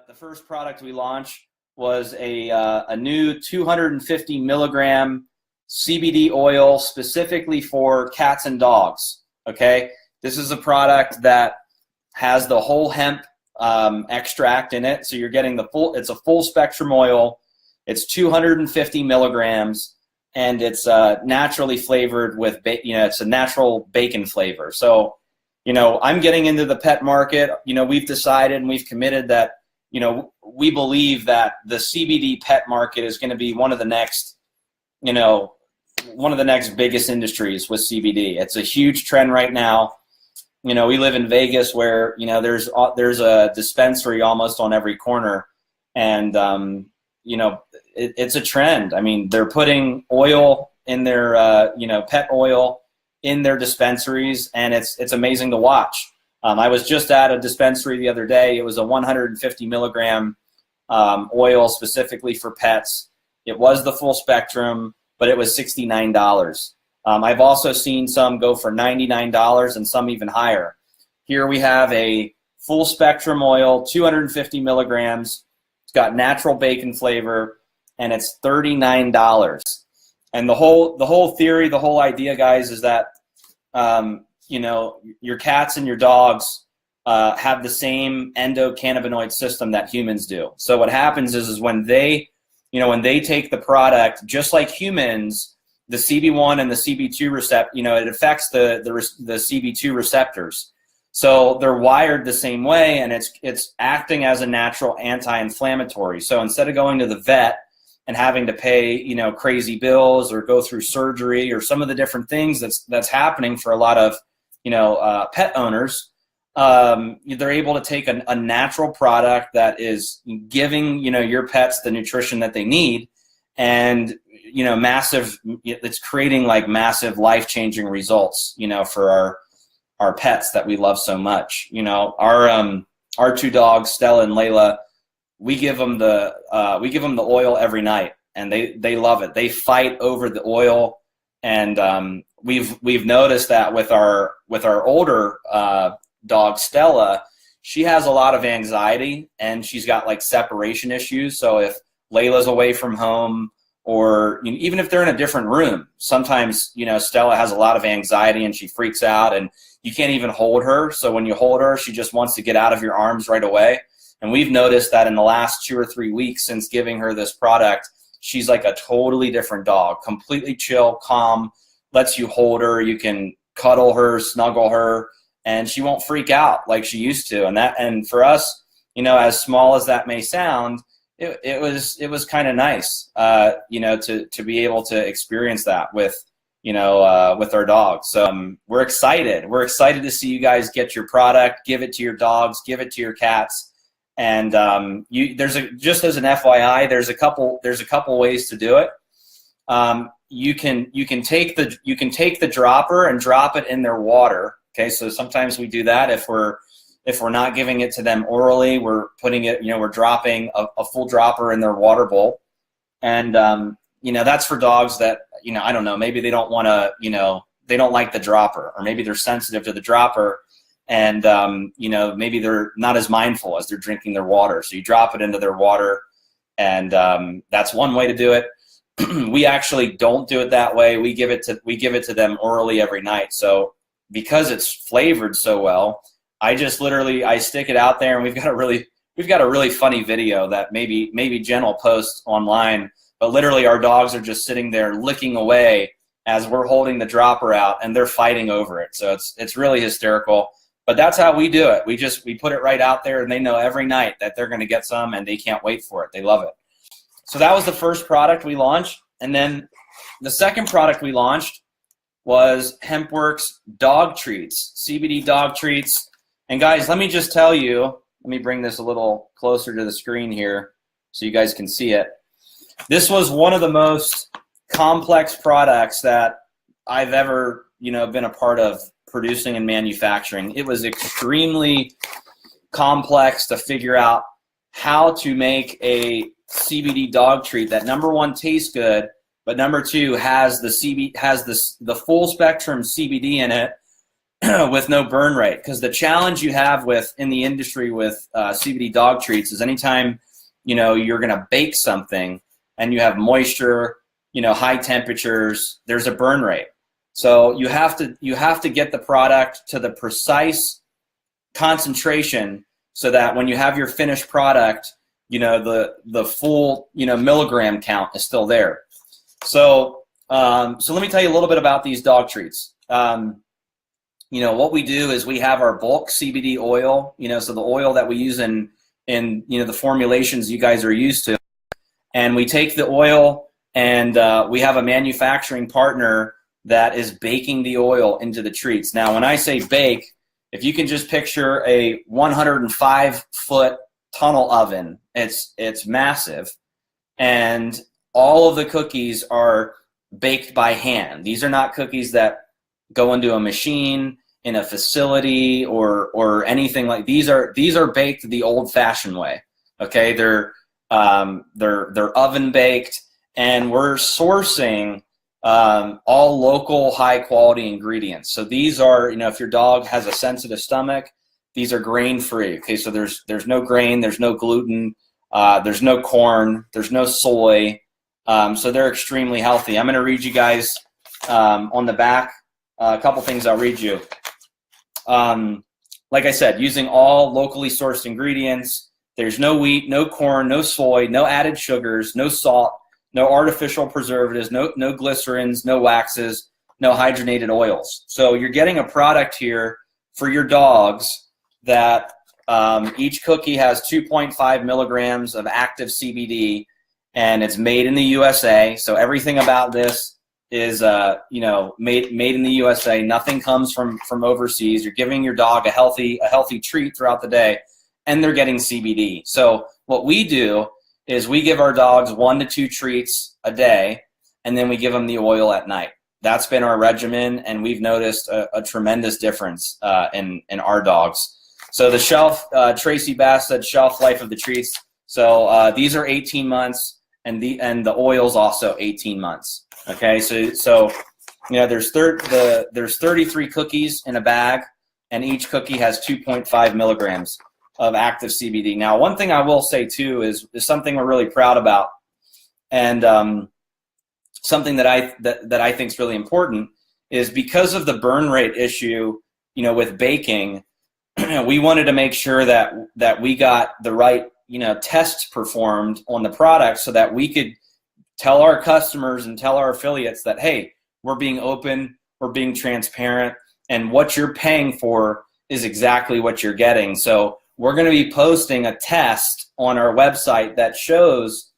The first product we launched was a new 250 milligram CBD oil specifically for cats and dogs. Okay, this is a product that has the whole hemp extract in it, so you're getting the full. It's a full spectrum oil. It's 250 milligrams, and it's naturally flavored with it's a natural bacon flavor. So, I'm getting into the pet market. We've decided and we've committed that we believe that the CBD pet market is going to be one of the next biggest industries with CBD. It's a huge trend right now. We live in Vegas where, there's a dispensary almost on every corner, and, it's a trend. I mean, they're putting oil in their, pet oil in their dispensaries, and it's amazing to watch. I was just at a dispensary the other day. It was a 150 milligram oil specifically for pets. It was the full spectrum, but it was $69. I've also seen some go for $99 and some even higher. Here we have a full spectrum oil, 250 milligrams. It's got natural bacon flavor, and it's $39. And the whole theory, the whole idea, guys, is that your cats and your dogs have the same endocannabinoid system that humans do. So what happens is when they take the product, just like humans, the CB1 and the CB2 receptor, it affects the CB2 receptors. So they're wired the same way, and it's acting as a natural anti-inflammatory. So instead of going to the vet and having to pay, crazy bills or go through surgery or some of the different things that's happening for a lot of, pet owners, they're able to take a natural product that is giving, your pets the nutrition that they need, and, it's creating like massive life-changing results, for our pets that we love so much. Our two dogs, Stella and Layla, we give them the oil every night, and they love it. They fight over the oil, and we've noticed that with our older dog, Stella. She has a lot of anxiety, and she's got like separation issues. So if Layla's away from home, or even if they're in a different room, sometimes Stella has a lot of anxiety and she freaks out, and you can't even hold her. So when you hold her, she just wants to get out of your arms right away. And we've noticed that in the last 2 or 3 weeks since giving her this product, she's like a totally different dog, completely chill, calm, lets you hold her, you can cuddle her, snuggle her, and she won't freak out like she used to. And for us, as small as that may sound, it was kind of nice, to be able to experience that with our dogs. So we're excited. We're excited to see you guys get your product, give it to your dogs, give it to your cats. And just as an FYI, there's a couple ways to do it. You can take the dropper and drop it in their water. Okay, so sometimes we do that if we're not giving it to them orally. We're putting it, we're dropping a full dropper in their water bowl, and that's for dogs that I don't know, maybe they don't want to, they don't like the dropper, or maybe they're sensitive to the dropper, and maybe they're not as mindful as they're drinking their water. So you drop it into their water, and that's one way to do it. We actually don't do it that way. We give it to them orally every night. So because it's flavored so well, I stick it out there, and we've got a really funny video that maybe Jen will post online. But literally, our dogs are just sitting there licking away as we're holding the dropper out, and they're fighting over it. So it's really hysterical. But that's how we do it. We put it right out there, and they know every night that they're going to get some, and they can't wait for it. They love it. So that was the first product we launched. And then the second product we launched was Hempworx Dog Treats, CBD Dog Treats. And guys, let me just tell you, let me bring this a little closer to the screen here so you guys can see it. This was one of the most complex products that I've ever, been a part of producing and manufacturing. It was extremely complex to figure out how to make a CBD dog treat that, number one, tastes good, but number two, has the full spectrum CBD in it, with no burn rate. Because the challenge you have in the industry with CBD dog treats is anytime, you're going to bake something and you have moisture, high temperatures, there's a burn rate. So you have to get the product to the precise concentration so that when you have your finished product, the full milligram count is still there. So so let me tell you a little bit about these dog treats. What we do is we have our bulk CBD oil, so the oil that we use in the formulations you guys are used to, and we take the oil and we have a manufacturing partner that is baking the oil into the treats. Now, when I say bake, if you can just picture a 105-foot tunnel oven, it's massive, and all of the cookies are baked by hand. These are not cookies that go into a machine in a facility or anything like. These are baked the old-fashioned way. Okay, they're oven baked, and we're sourcing all local high-quality ingredients. So these are, if your dog has a sensitive stomach, these are grain-free. Okay, so there's no grain, there's no gluten, there's no corn, there's no soy. So they're extremely healthy. I'm going to read you guys on the back a couple things I'll read you. Like I said, using all locally sourced ingredients. There's no wheat, no corn, no soy, no added sugars, no salt, no artificial preservatives, no glycerins, no waxes, no hydrogenated oils. So you're getting a product here for your dogs that each cookie has 2.5 milligrams of active CBD, and it's made in the USA. So everything about this is made in the USA. Nothing comes from overseas. You're giving your dog a healthy treat throughout the day, and they're getting CBD. So what we do is we give our dogs 1 to 2 treats a day, and then we give them the oil at night. That's been our regimen, and we've noticed a tremendous difference in our dogs. So the shelf, Tracy Bass said shelf life of the treats. So these are 18 months, and the oil's also 18 months. Okay, so there's 33 cookies in a bag, and each cookie has 2.5 milligrams of active CBD. Now, one thing I will say too is something we're really proud about, and something that I think is really important is because of the burn rate issue, with baking, we wanted to make sure that we got the right tests performed on the product so that we could tell our customers and tell our affiliates that, hey, we're being open, we're being transparent, and what you're paying for is exactly what you're getting. So we're going to be posting a test on our website that shows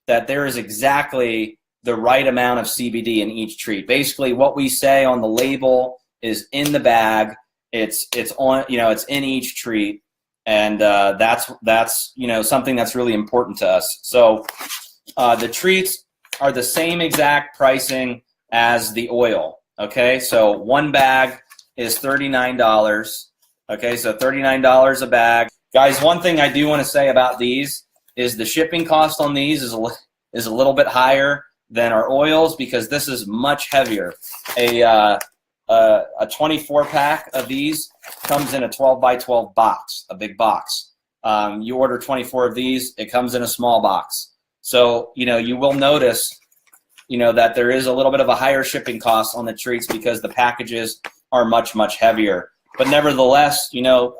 that there is exactly the right amount of CBD in each treat. Basically, what we say on the label is in the bag. It's in each treat, and that's something that's really important to us. So the treats are the same exact pricing as the oil. Okay, so one bag is $39. Okay, so $39 a bag. Guys, one thing I do want to say about these is the shipping cost on these is a little bit higher than our oils because this is much heavier. A 24 pack of these comes in a 12 by 12 box, a big box. You order 24 of these, it comes in a small box. So, you will notice, that there is a little bit of a higher shipping cost on the treats because the packages are much, much heavier. But nevertheless,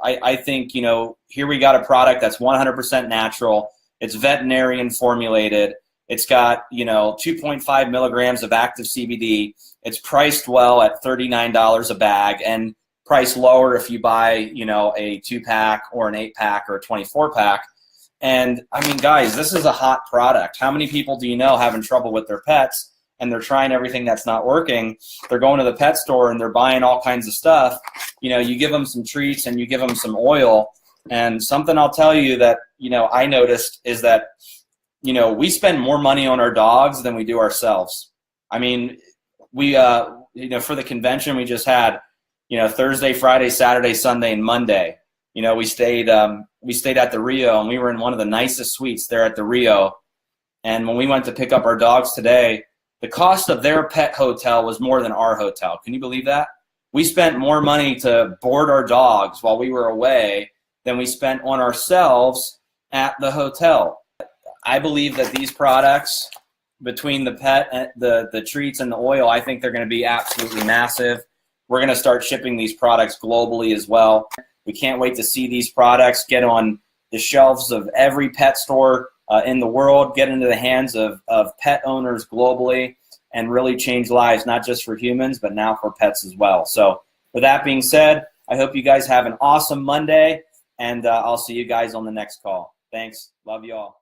I think, here we got a product that's 100% natural. It's veterinarian formulated. It's got, 2.5 milligrams of active CBD. It's priced well at $39 a bag and priced lower if you buy, a 2-pack or an 8-pack or a 24-pack. And I mean, guys, this is a hot product. How many people do you know having trouble with their pets and they're trying everything that's not working? They're going to the pet store and they're buying all kinds of stuff. You give them some treats and you give them some oil. And something I'll tell you that, I noticed is that, we spend more money on our dogs than we do ourselves. I mean, we, for the convention we just had, Thursday, Friday, Saturday, Sunday, and Monday, we stayed at the Rio, and we were in one of the nicest suites there at the Rio. And when we went to pick up our dogs today, the cost of their pet hotel was more than our hotel. Can you believe that? we spent more money to board our dogs while we were away than we spent on ourselves at the hotel. I believe that these products, between the pet, the treats and the oil, I think they're going to be absolutely massive. We're going to start shipping these products globally as well. We can't wait to see these products get on the shelves of every pet store in the world, get into the hands of pet owners globally, and really change lives, not just for humans, but now for pets as well. So with that being said, I hope you guys have an awesome Monday, and I'll see you guys on the next call. Thanks. Love you all.